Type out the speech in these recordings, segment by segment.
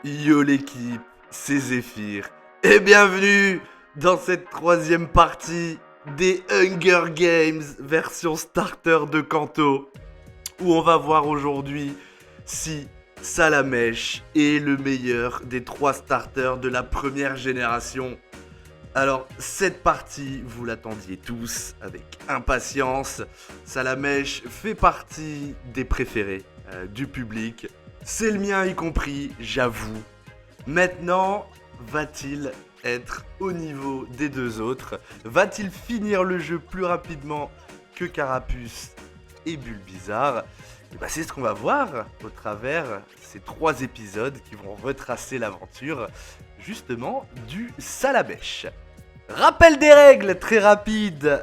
Yo l'équipe, c'est Zephyr et bienvenue dans cette troisième partie des Hunger Games version starter de Kanto où on va voir aujourd'hui si Salamèche est le meilleur des trois starters de la première génération. Alors cette partie, vous l'attendiez tous avec impatience. Salamèche fait partie des préférés du public. C'est le mien y compris, j'avoue. Maintenant, va-t-il être au niveau des deux autres? Va-t-il finir le jeu plus rapidement que Carapuce et Bulbizarre? Et bah c'est ce qu'on va voir au travers ces trois épisodes qui vont retracer l'aventure justement du Salamèche. Rappel des règles, très rapide.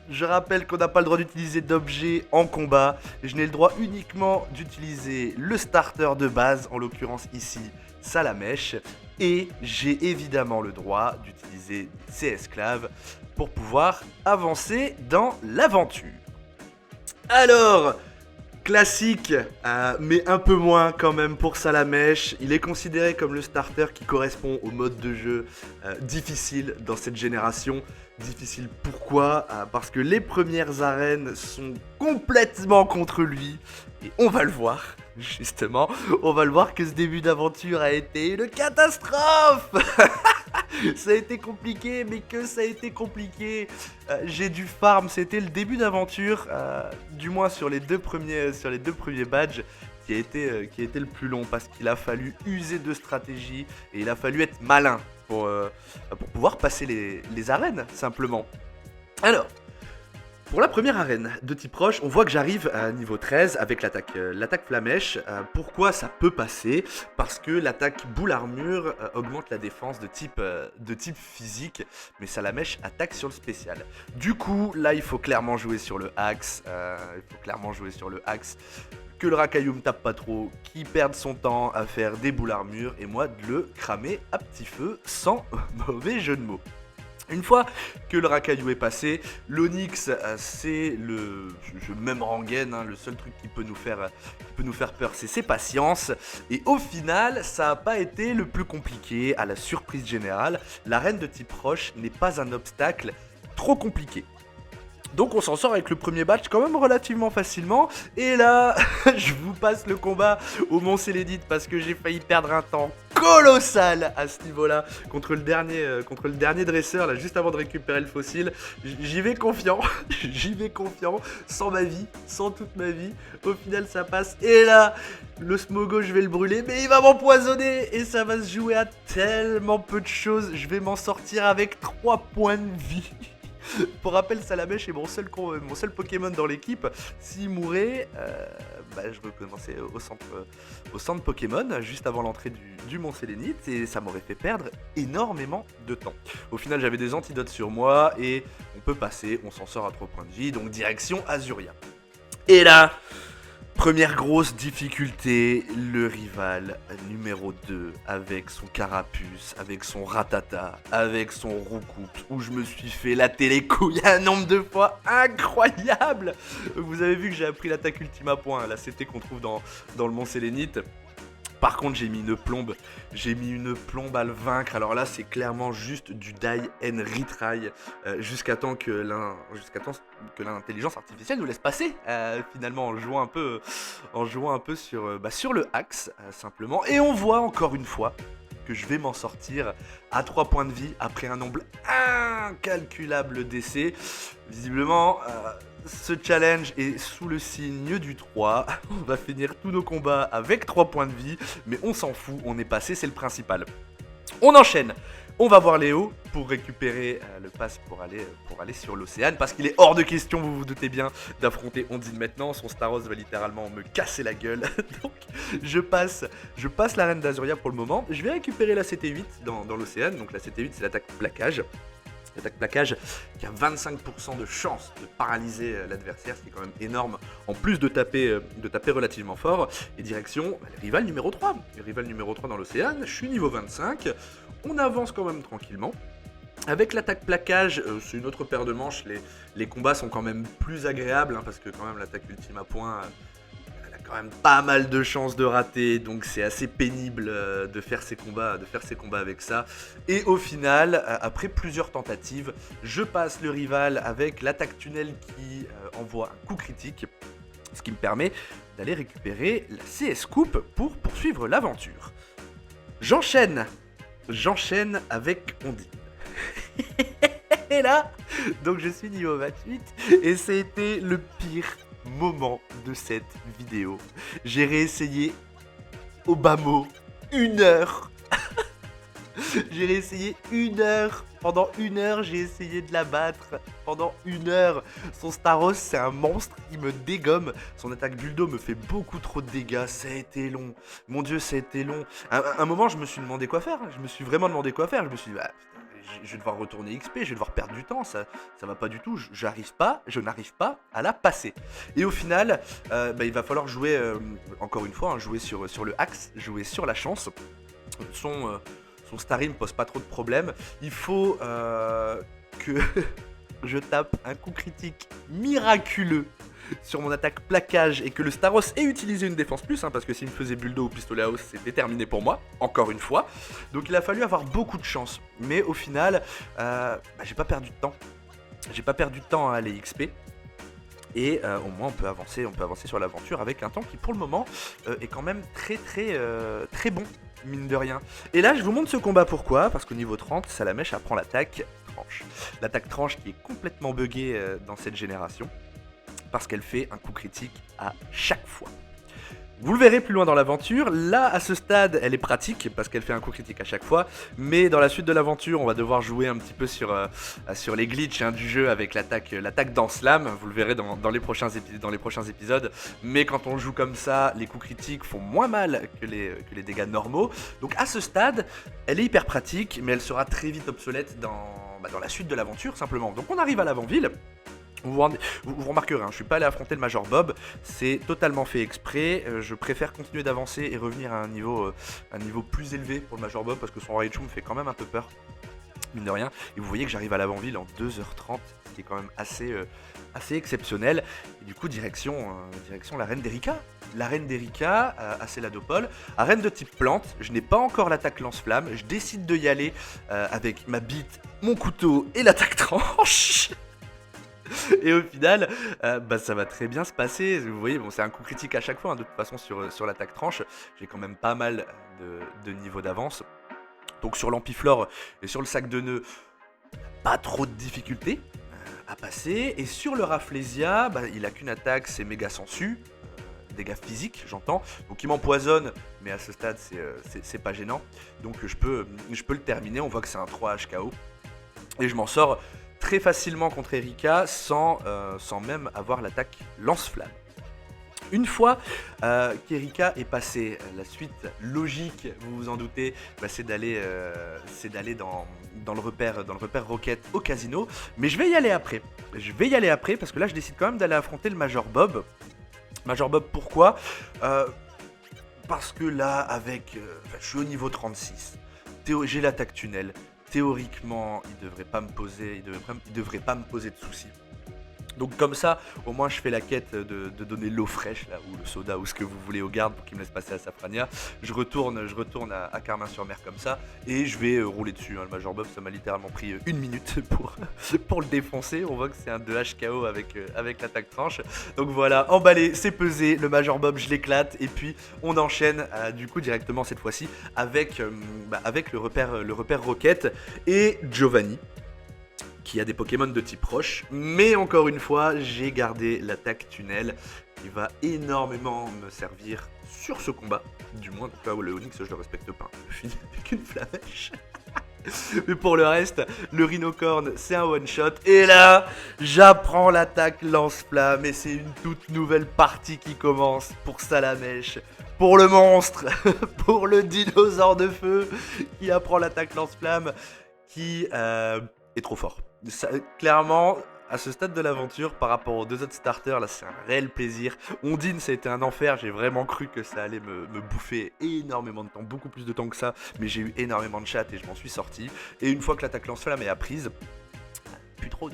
Je rappelle qu'on n'a pas le droit d'utiliser d'objets en combat. Je n'ai le droit uniquement d'utiliser le starter de base, en l'occurrence ici Salamèche. Et j'ai évidemment le droit d'utiliser ses esclaves pour pouvoir avancer dans l'aventure. Alors, classique, mais un peu moins quand même pour Salamèche. Il est considéré comme le starter qui correspond au mode de jeu difficile dans cette génération. Difficile pourquoi? Parce que les premières arènes sont complètement contre lui. Et on va le voir, justement. On va le voir que ce début d'aventure a été une catastrophe. Ça a été compliqué, mais que ça a été compliqué. J'ai dû farm, c'était le début d'aventure, du moins sur les deux premiers badges, qui a été le plus long parce qu'il a fallu user de stratégie et il a fallu être malin pour pouvoir passer les arènes, simplement. Alors, pour la première arène de type roche, on voit que j'arrive à niveau 13 avec l'attaque flamèche. Pourquoi ça peut passer? Parce que l'attaque boule armure augmente la défense de type physique, mais Salamèche attaque sur le spécial. Du coup, là, il faut clairement jouer sur le axe. Que le Racaillou me tape pas trop, qu'il perde son temps à faire des boules armure, et moi de le cramer à petit feu sans mauvais jeu de mots. Une fois que le Racaillou est passé, l'Onyx, c'est le même rengaine, le seul truc qui peut nous faire peur, c'est ses patiences. Et au final, ça n'a pas été le plus compliqué. À la surprise générale, l'arène de type roche n'est pas un obstacle trop compliqué. Donc on s'en sort avec le premier batch quand même relativement facilement. Et là, je vous passe le combat au Mont Sélénite parce que j'ai failli perdre un temps colossal à ce niveau-là contre le dernier dresseur là juste avant de récupérer le fossile. J'y vais confiant, sans toute ma vie. Au final ça passe et là, le Smogo je vais le brûler mais il va m'empoisonner et ça va se jouer à tellement peu de choses. Je vais m'en sortir avec 3 points de vie. Pour rappel, Salamèche est mon seul Pokémon dans l'équipe. S'il mourait, je recommençais au centre Pokémon, juste avant l'entrée du Mont Sélénite, et ça m'aurait fait perdre énormément de temps. Au final, j'avais des antidotes sur moi, et on peut passer, on s'en sort à 3 points de vie, donc direction Azuria. Et là, première grosse difficulté, le rival numéro 2 avec son Carapuce, avec son Ratata, avec son Roucoups, où je me suis fait la télécouille un nombre de fois incroyable. Vous avez vu que j'ai appris l'attaque ultime à point, la CT qu'on trouve dans le Mont Sélénite. Par contre, j'ai mis une plombe à le vaincre. Alors là, c'est clairement juste du die and retry jusqu'à temps que l'intelligence artificielle nous laisse passer. Finalement, en jouant un peu sur le axe simplement. Et on voit encore une fois que je vais m'en sortir à 3 points de vie après un nombre incalculable d'essais. Visiblement, ce challenge est sous le signe du 3. On va finir tous nos combats avec 3 points de vie, mais on s'en fout, on est passé, c'est le principal. On enchaîne. On va voir Léo pour récupérer le pass pour aller sur l'océan, parce qu'il est hors de question, vous vous doutez bien, d'affronter Ondine maintenant. Son Staros va littéralement me casser la gueule. Donc je passe l'arène d'Azuria pour le moment. Je vais récupérer la CT8 dans l'océan. Donc la CT8 c'est l'attaque plaquage. L'attaque plaquage qui a 25% de chance de paralyser l'adversaire, ce qui est quand même énorme, en plus de taper relativement fort. Et direction le rival numéro 3. Le rival numéro 3 dans l'océan, je suis niveau 25. On avance quand même tranquillement. Avec l'attaque plaquage, c'est une autre paire de manches. Les combats sont quand même plus agréables, parce que quand même l'attaque ultime à point, elle a quand même pas mal de chances de rater, donc c'est assez pénible de faire ces combats avec ça. Et au final, après plusieurs tentatives, je passe le rival avec l'attaque tunnel qui envoie un coup critique, ce qui me permet d'aller récupérer la CS Coupe pour poursuivre l'aventure. J'enchaîne avec Ondine. Et là, donc je suis niveau 28 et c'était le pire moment de cette vidéo. J'ai réessayé au bas mot 1 heure. J'ai réessayé 1 heure. Pendant 1 heure, j'ai essayé de la battre. Pendant 1 heure. Son Staros, c'est un monstre. Il me dégomme. Son attaque Buldo me fait beaucoup trop de dégâts. Ça a été long. Mon dieu, ça a été long. À un moment, je me suis demandé quoi faire. Je me suis vraiment demandé quoi faire. Je me suis dit, bah, je vais devoir retourner XP. Je vais devoir perdre du temps. Ça va pas du tout. Je n'arrive pas à la passer. Et au final, il va falloir jouer, encore une fois, hein, jouer sur le axe, jouer sur la chance. Son Starry me pose pas trop de problèmes. Il faut que je tape un coup critique miraculeux sur mon attaque plaquage et que le Staros ait utilisé une défense plus, hein, parce que s'il me faisait Buldo ou pistolet à hausse, c'était terminé pour moi, encore une fois. Donc il a fallu avoir beaucoup de chance. Mais au final, j'ai pas perdu de temps. J'ai pas perdu de temps à aller XP. Et au moins on peut avancer sur l'aventure avec un temps qui pour le moment est quand même très bon, mine de rien. Et là je vous montre ce combat pourquoi, parce qu'au niveau 30, Salamèche apprend l'attaque tranche. L'attaque tranche qui est complètement buggée dans cette génération, parce qu'elle fait un coup critique à chaque fois. Vous le verrez plus loin dans l'aventure, là à ce stade elle est pratique parce qu'elle fait un coup critique à chaque fois, mais dans la suite de l'aventure on va devoir jouer un petit peu sur les glitches du jeu avec l'attaque dans Slam, vous le verrez dans les prochains épisodes, mais quand on joue comme ça, les coups critiques font moins mal que les dégâts normaux, donc à ce stade elle est hyper pratique, mais elle sera très vite obsolète dans la suite de l'aventure simplement. Donc on arrive à l'avant-ville. Vous remarquerez, je suis pas allé affronter le Major Bob, c'est totalement fait exprès, je préfère continuer d'avancer et revenir à un niveau plus élevé pour le Major Bob parce que son Raichu me fait quand même un peu peur, mine de rien, et vous voyez que j'arrive à l'avant-ville en 2h30, ce qui est quand même assez exceptionnel, et du coup direction la reine d'Erika. La reine d'Erika, à Céladopole, à reine de type plante, je n'ai pas encore l'attaque lance-flamme, je décide de y aller avec ma bite, mon couteau et l'attaque tranche. Et au final, ça va très bien se passer. Vous voyez, bon, c'est un coup critique à chaque fois, de toute façon, sur l'attaque tranche. J'ai quand même pas mal de niveau d'avance. Donc sur l'Ampiflore et sur le sac de nœuds, pas trop de difficultés à passer. Et sur le Rafflesia, il a qu'une attaque, c'est méga sensu. Dégâts physiques, j'entends. Donc il m'empoisonne, mais à ce stade, c'est pas gênant. Donc je peux le terminer. On voit que c'est un 3 HKO. Et je m'en sors très facilement contre Erika sans même avoir l'attaque lance-flamme. Une fois qu'Erika est passée, la suite logique, vous vous en doutez, c'est d'aller dans le repère Rocket au casino. Mais je vais y aller après. Parce que là je décide quand même d'aller affronter le Major Bob. Major Bob, pourquoi parce que là, je suis au niveau 36. J'ai l'attaque tunnel. Théoriquement, il devrait pas me poser de soucis. Donc comme ça, au moins je fais la quête de donner l'eau fraîche là, ou le soda ou ce que vous voulez au garde pour qu'il me laisse passer à Safrania. Je retourne à Carmin-sur-Mer comme ça et je vais rouler dessus. Le Major Bob, ça m'a littéralement pris 1 minute pour le défoncer. On voit que c'est un 2 HKO avec l'attaque tranche. Donc voilà, emballé, c'est pesé. Le Major Bob, je l'éclate et puis on enchaîne du coup directement cette fois-ci avec le repère Rocket et Giovanni, qui a des Pokémon de type roche, mais encore une fois, j'ai gardé l'attaque tunnel qui va énormément me servir sur ce combat. Du moins, en tout cas, le Onix, je le respecte pas. Je finis avec une flamèche. Mais pour le reste, le Rhinocorn, c'est un one-shot. Et là, j'apprends l'attaque lance-flamme et c'est une toute nouvelle partie qui commence pour Salamèche. Pour le monstre, pour le dinosaure de feu qui apprend l'attaque lance-flamme, qui est trop fort. Ça, clairement, à ce stade de l'aventure, par rapport aux 2 autres starters, là c'est un réel plaisir. Ondine, ça a été un enfer, j'ai vraiment cru que ça allait me bouffer énormément de temps, beaucoup plus de temps que ça, mais j'ai eu énormément de chat et je m'en suis sorti. Et une fois que l'attaque lance-flamme est apprise, plus trop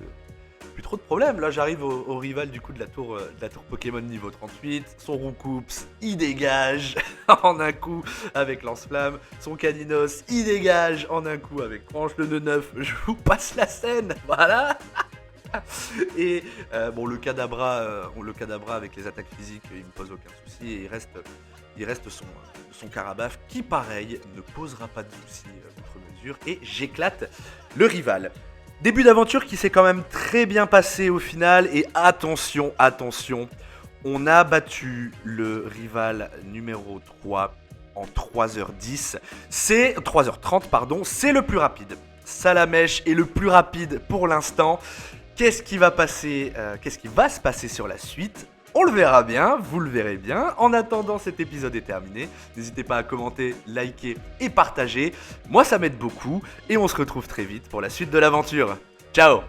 plus trop de problème. Là, j'arrive au rival du coup de la tour Pokémon niveau 38. Son Roucoups, il dégage en un coup avec Lance-Flamme. Son Caninos, il dégage en un coup avec Tranche le nœud 9. Je vous passe la scène, voilà. Et bon, le Kadabra avec les attaques physiques, il me pose aucun souci. Et il reste son Carabaf qui, pareil, ne posera pas de soucis outre mesure. Et j'éclate le rival. Début d'aventure qui s'est quand même très bien passé au final. Et attention, on a battu le rival numéro 3 en 3h10. C'est 3h30, pardon, c'est le plus rapide. Salamèche est le plus rapide pour l'instant. Qu'est-ce qui va se passer sur la suite? On le verra bien, vous le verrez bien. En attendant, cet épisode est terminé. N'hésitez pas à commenter, liker et partager. Moi, ça m'aide beaucoup. Et on se retrouve très vite pour la suite de l'aventure. Ciao!